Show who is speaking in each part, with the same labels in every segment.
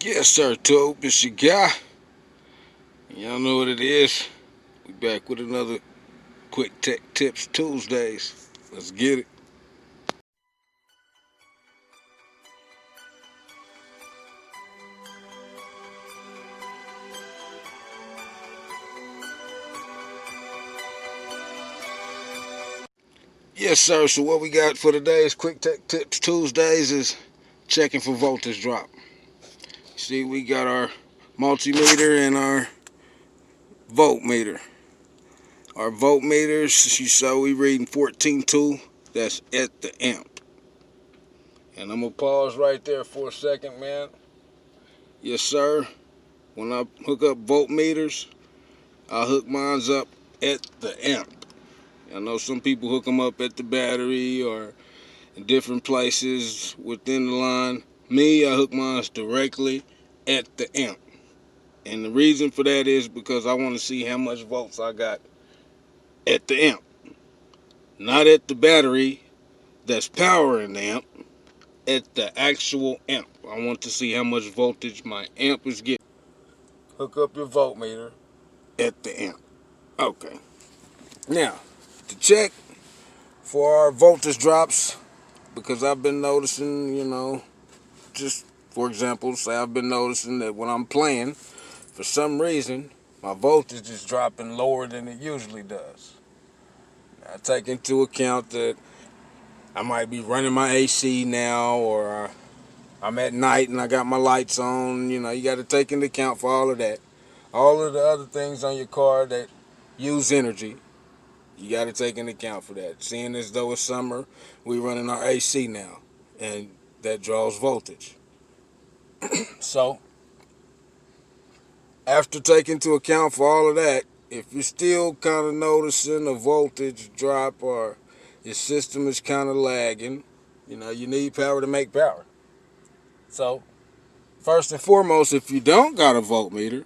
Speaker 1: Yes, sir, Tobe. It's your guy. Y'all know what it is. We back with another Quick Tech Tips Tuesdays. Let's get it. Yes, sir. So what we got for today's Quick Tech Tips Tuesdays is checking for voltage drop. See, we got our multimeter and our voltmeter. Our voltmeters, you saw we reading 14.2. That's at the amp. And I'm going to pause right there for a second, man. Yes, sir. When I hook up voltmeters, I hook mine up at the amp. I know some people hook them up at the battery or in different places within the line. Me, I hook mine directly at the amp. And the reason for that is because I want to see how much volts I got at the amp. Not at the battery that's powering the amp, at the actual amp. I want to see how much voltage my amp is getting. Hook up your voltmeter at the amp. Okay. Now, to check for our voltage drops, because I've been noticing, just for example, say I've been noticing that when I'm playing, for some reason, my voltage is dropping lower than it usually does. I take into account that I might be running my AC now, or I'm at night and I got my lights on. You got to take into account for all of that. All of the other things on your car that use energy, you got to take into account for that. Seeing as though it's summer, we running our AC now, and that draws voltage. So, after taking into account for all of that, if you're still kind of noticing a voltage drop or your system is kind of lagging, you need power to make power. So, first and foremost, if you don't got a voltmeter,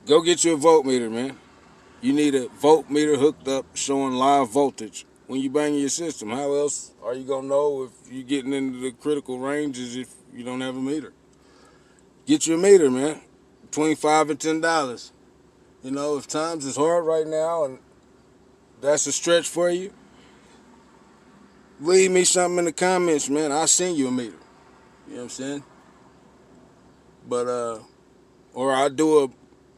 Speaker 1: go get you a voltmeter, man. You need a voltmeter hooked up showing live voltage when you bang your system. How else are you going to know if you're getting into the critical ranges if you don't have a meter? Get you a meter, man. Between $5 and $10. If times is hard right now and that's a stretch for you, leave me something in the comments, man. I'll send you a meter. You know what I'm saying? But, or I'll do a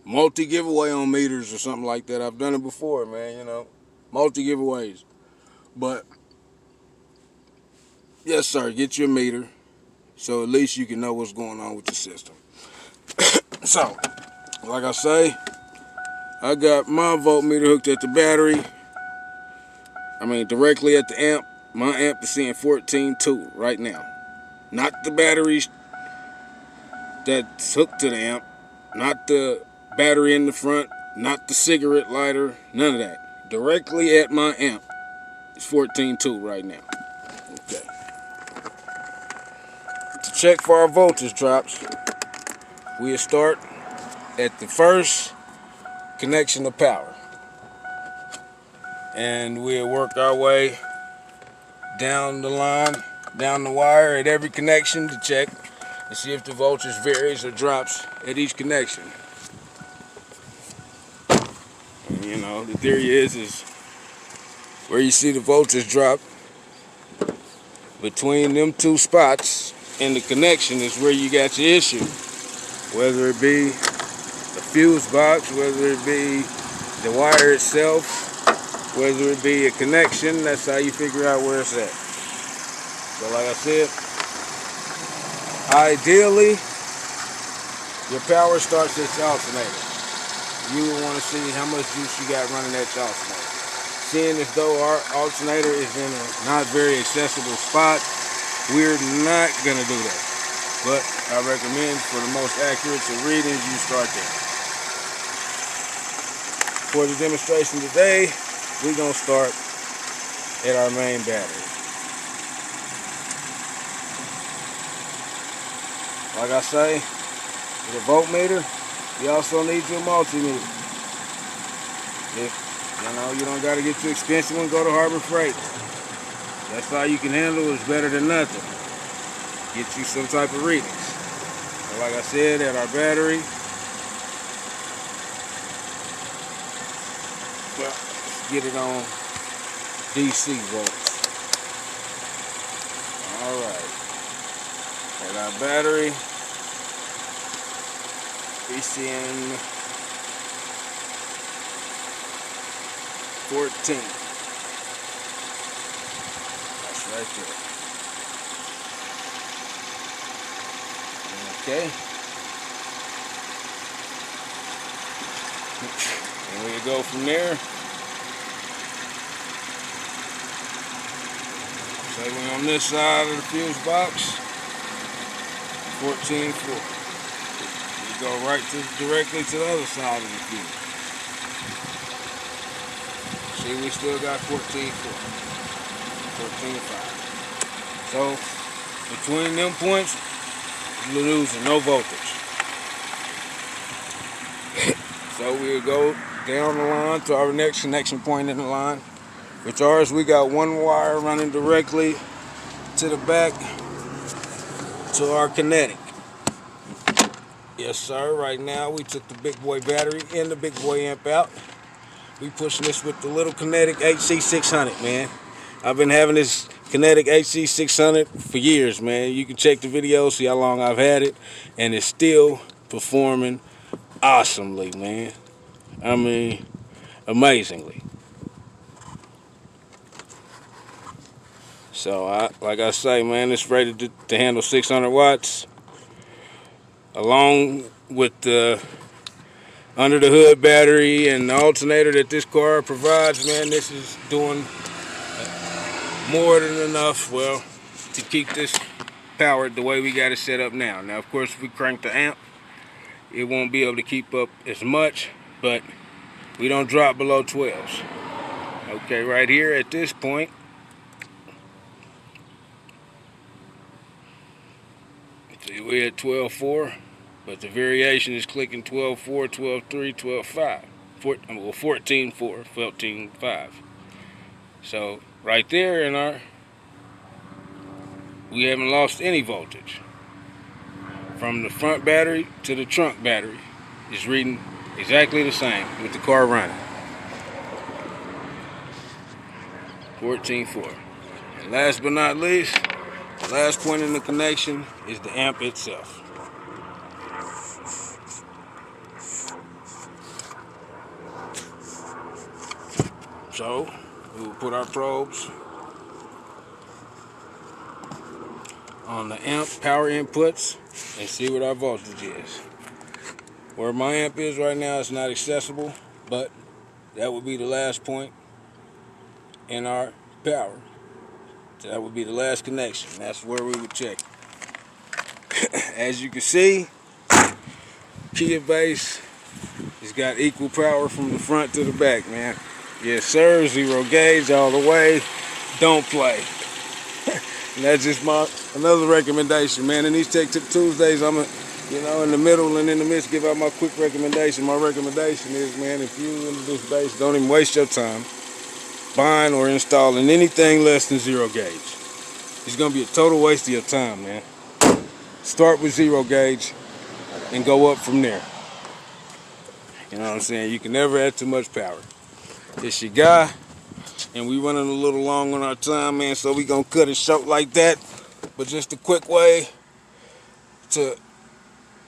Speaker 1: multi-giveaway on meters or something like that. I've done it before, man, multi-giveaways. But, yes, sir, get your meter so at least you can know what's going on with the system. So, like I say, I got my voltmeter hooked at the battery. Directly at the amp. My amp is seeing 14.2 right now. Not the batteries that's hooked to the amp. Not the battery in the front. Not the cigarette lighter. None of that. Directly at my amp. It's 14.2 right now. Okay. To check for our voltage drops, we'll start at the first connection of power. And we'll work our way down the line, down the wire at every connection to check and see if the voltage varies or drops at each connection. And, the theory is where you see the voltage drop between them two spots in the connection is where you got your issue. Whether it be the fuse box, whether it be the wire itself, whether it be a connection, that's how you figure out where it's at. So like I said, ideally, your power starts at your alternator. You will want to see how much juice you got running at your alternator. Seeing as though our alternator is in a not very accessible spot, we're not going to do that. But I recommend for the most accurate readings, you start there. For the demonstration today, we're going to start at our main battery. Like I say, with a voltmeter, you also need your multimeter. If you don't got to get too expensive one, go to Harbor Freight. That's all you can handle is better than nothing. Get you some type of readings. Like I said, at our battery. Well, let's get it on DC volts. Alright. At our battery, BCN 14. That's right there. Okay. And we go from there. So we're on this side of the fuse box. 14.4. We go directly to the other side of the fuse. See, we still got 14.4. 14.5. So between them points, we're losing no voltage. So we'll go down the line to our next connection point in the line. Which ours, we got one wire running directly to the back to our kinetic. Yes, sir. Right now, we took the big boy battery and the big boy amp out. We pushing this with the little Kinetic HC600, man. I've been having this Kinetic HC600 for years, man. You can check the video, see how long I've had it, and it's still performing awesomely, man. I mean, amazingly. So, like I say, man, it's rated to handle 600 watts. Along with the under the hood battery and the alternator that this car provides, man, this is doing more than enough, well, to keep this powered the way we got it set up now. Now, of course, if we crank the amp, it won't be able to keep up as much, but we don't drop below 12s. Okay, right here at this point, see, we're at 12.4, but the variation is clicking 12.4, 12.3, 12.5. 14.4, 14.5. So right there we haven't lost any voltage. From the front battery to the trunk battery is reading exactly the same with the car running. 14.4. And last but not least, the last point in the connection is the amp itself. So we will put our probes on the amp power inputs and see what our voltage is. Where my amp is right now is not accessible, but that would be the last point in our power. So that would be the last connection. That's where we would check. As you can see, Kia base has got equal power from the front to the back, man. Yes, sir. 0 gauge all the way. Don't play. And that's just another recommendation, man. In these Tech Tip Tuesdays, I'm in the middle and in the midst, give out my quick recommendation. My recommendation is, man, if you into this base, don't even waste your time buying or installing anything less than 0 gauge. It's gonna be a total waste of your time, man. Start with 0 gauge and go up from there. You know what I'm saying? You can never add too much power. It's your guy, and we running a little long on our time, man, so we gonna cut it short like that. But just a quick way to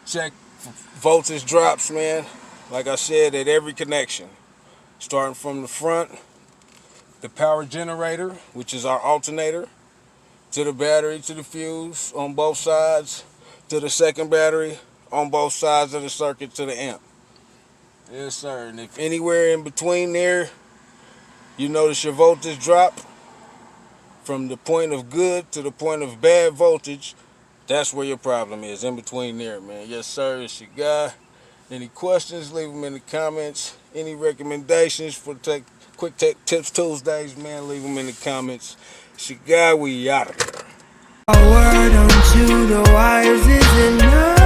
Speaker 1: check voltage drops, man. Like I said, at every connection, starting from the front, the power generator, which is our alternator, to the battery, to the fuse on both sides, to the second battery on both sides of the circuit, to the amp. Yes, sir. And if anywhere in between there you notice your voltage drop from the point of good to the point of bad voltage, that's where your problem is, in between there, man. Yes, sir. It's your guy. Any questions, leave them in the comments. Any recommendations for Quick Tech Tips Tuesdays, man, leave them in the comments. It's your guy. We out of here.
Speaker 2: A word unto the wise is enough.